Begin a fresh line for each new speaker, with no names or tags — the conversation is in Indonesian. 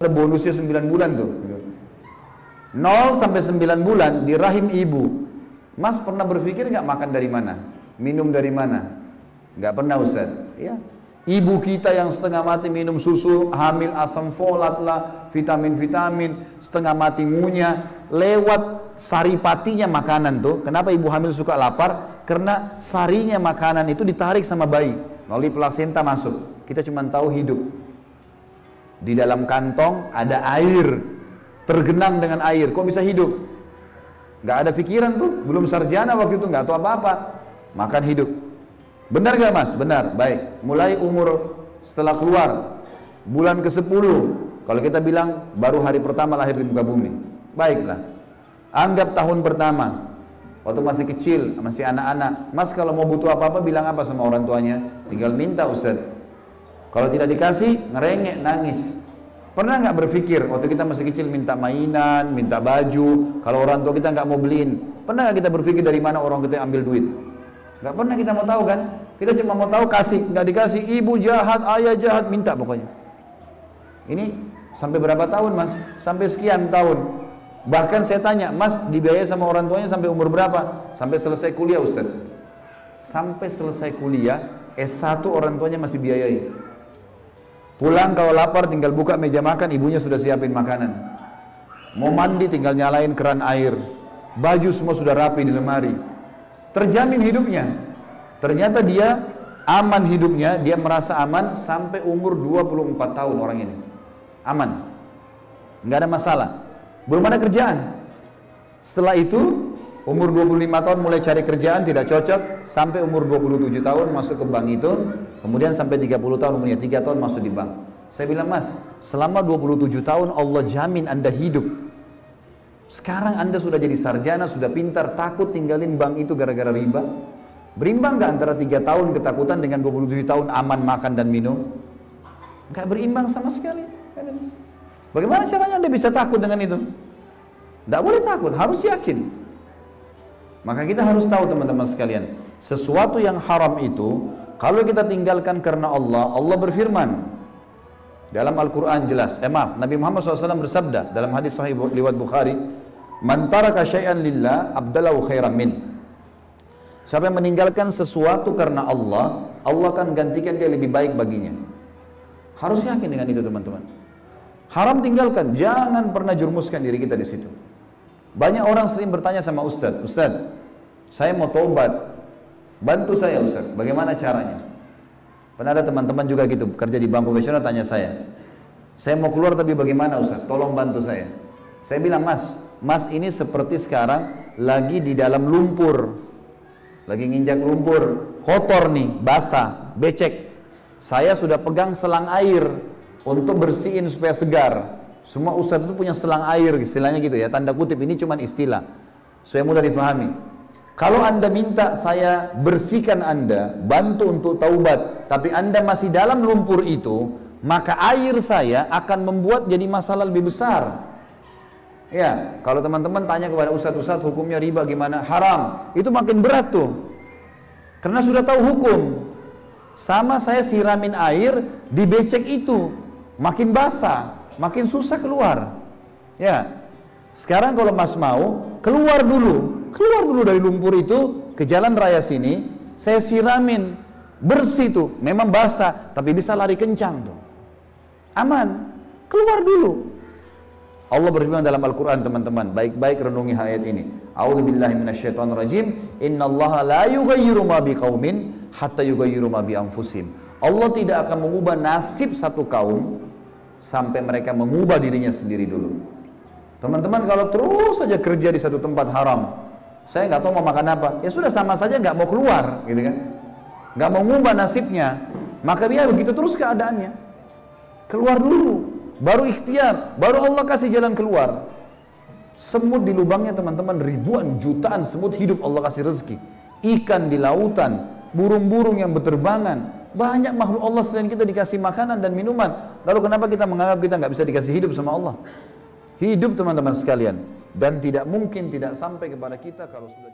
ada bonusnya 9 bulan tuh. 0 sampai 9 bulan di rahim ibu. Mas pernah berpikir nggak makan dari mana? Minum dari mana? Nggak pernah Ustaz. Ya. Ibu kita yang setengah mati minum susu, hamil asam folat lah, vitamin-vitamin, setengah mati ngunyah, lewat saripatinya makanan tuh. Kenapa ibu hamil suka lapar? Karena sarinya makanan itu ditarik sama bayi, melalui plasenta masuk. Kita cuma tahu hidup. Di dalam kantong ada air, tergenang dengan air. Kok bisa hidup? Gak ada pikiran tuh, belum sarjana waktu itu, gak tahu apa-apa. Makan hidup. Benar gak Mas? Benar, baik. Mulai umur setelah keluar, bulan ke-10, kalau kita bilang baru hari pertama lahir di muka bumi. Baiklah. Anggap tahun pertama, waktu masih kecil, masih anak-anak. Mas kalau mau butuh apa-apa bilang apa sama orang tuanya? Tinggal minta Ustaz. Kalau tidak dikasih, ngerengek, nangis. Pernah nggak berpikir waktu kita masih kecil minta mainan, minta baju, kalau orang tua kita nggak mau beliin? Pernah nggak kita berpikir dari mana orang kita ambil duit? Nggak pernah kita mau tahu kan? Kita cuma mau tahu kasih, nggak dikasih, ibu jahat, ayah jahat, minta pokoknya. Ini sampai berapa tahun Mas? Sampai sekian tahun. Bahkan saya tanya, Mas dibiayai sama orang tuanya sampai umur berapa? Sampai selesai kuliah Ustaz. Sampai selesai kuliah, S1 orang tuanya masih biayai. Pulang kalau lapar tinggal buka meja makan, ibunya sudah siapin makanan. Mau mandi tinggal nyalain keran air. Baju semua sudah rapi di lemari. Terjamin hidupnya. Ternyata dia aman hidupnya, dia merasa aman sampai umur 24 tahun orang ini. Aman. Nggak ada masalah. Belum ada kerjaan. Setelah itu umur 25 tahun mulai cari kerjaan, tidak cocok, sampai umur 27 tahun masuk ke bank itu, kemudian sampai 30 tahun umurnya, 3 tahun masuk di bank. Saya bilang, Mas, selama 27 tahun Allah jamin Anda hidup. Sekarang Anda sudah jadi sarjana, sudah pintar, takut tinggalin bank itu gara-gara riba? Berimbang gak antara 3 tahun ketakutan dengan 27 tahun aman makan dan minum? Gak berimbang sama sekali. Bagaimana caranya Anda bisa takut dengan itu? Tidak boleh takut, harus yakin. Maka kita harus tahu teman-teman sekalian, sesuatu yang haram itu, kalau kita tinggalkan karena Allah, Allah berfirman dalam Al-Quran jelas, Nabi Muhammad SAW bersabda dalam hadis sahih riwayat Bukhari, "Man taraka syai'an lillah abdalahu khairan min." Siapa yang meninggalkan sesuatu karena Allah, Allah akan gantikan dia lebih baik baginya. Harus yakin dengan itu teman-teman. Haram tinggalkan, jangan pernah jurmuskan diri kita di situ. Banyak orang sering bertanya sama Ustaz, Ustaz, saya mau taubat, bantu saya Ustaz, bagaimana caranya? Pernah ada teman-teman juga gitu, kerja di bank profesional tanya saya mau keluar tapi bagaimana Ustaz, tolong bantu saya. Saya bilang, Mas ini seperti sekarang lagi di dalam lumpur, lagi nginjak lumpur, kotor nih, basah, becek. Saya sudah pegang selang air untuk bersihin supaya segar. Semua ustadz itu punya selang air, istilahnya gitu ya, tanda kutip, ini cuma istilah supaya mudah difahami. Kalau Anda minta saya bersihkan Anda, bantu untuk taubat, tapi Anda masih dalam lumpur itu, maka air saya akan membuat jadi masalah lebih besar. Ya, kalau teman-teman tanya kepada ustadz hukumnya riba gimana? Haram. Itu makin berat tuh. Karena sudah tahu hukum. Sama saya siramin air di becek itu, makin basah, makin susah keluar. Ya. Sekarang kalau Mas mau, keluar dulu dari lumpur itu ke jalan raya sini, saya siramin, bersih tuh, memang basah, tapi bisa lari kencang tuh. Aman. Keluar dulu. Allah berfirman dalam Al-Quran teman-teman, baik-baik renungi ayat ini. A'udzubillahi minasyaitonirrajim. Innallaha la yughayyiru ma biqaumin hatta yughayyiru ma bi anfusihim. Allah tidak akan mengubah nasib satu kaum sampai mereka mengubah dirinya sendiri dulu. Teman-teman kalau terus saja kerja di satu tempat haram, saya nggak tahu mau makan apa, ya sudah sama saja nggak mau keluar, gitu kan? Nggak mau mengubah nasibnya, maka dia begitu terus keadaannya. Keluar dulu, baru ikhtiar, baru Allah kasih jalan keluar. Semut di lubangnya teman-teman, ribuan jutaan semut hidup Allah kasih rezeki. Ikan di lautan, burung-burung yang berterbangan, banyak makhluk Allah selain kita dikasih makanan dan minuman. Lalu kenapa kita menganggap kita nggak bisa dikasih hidup sama Allah? Hidup teman-teman sekalian, dan tidak mungkin tidak sampai kepada kita kalau sudah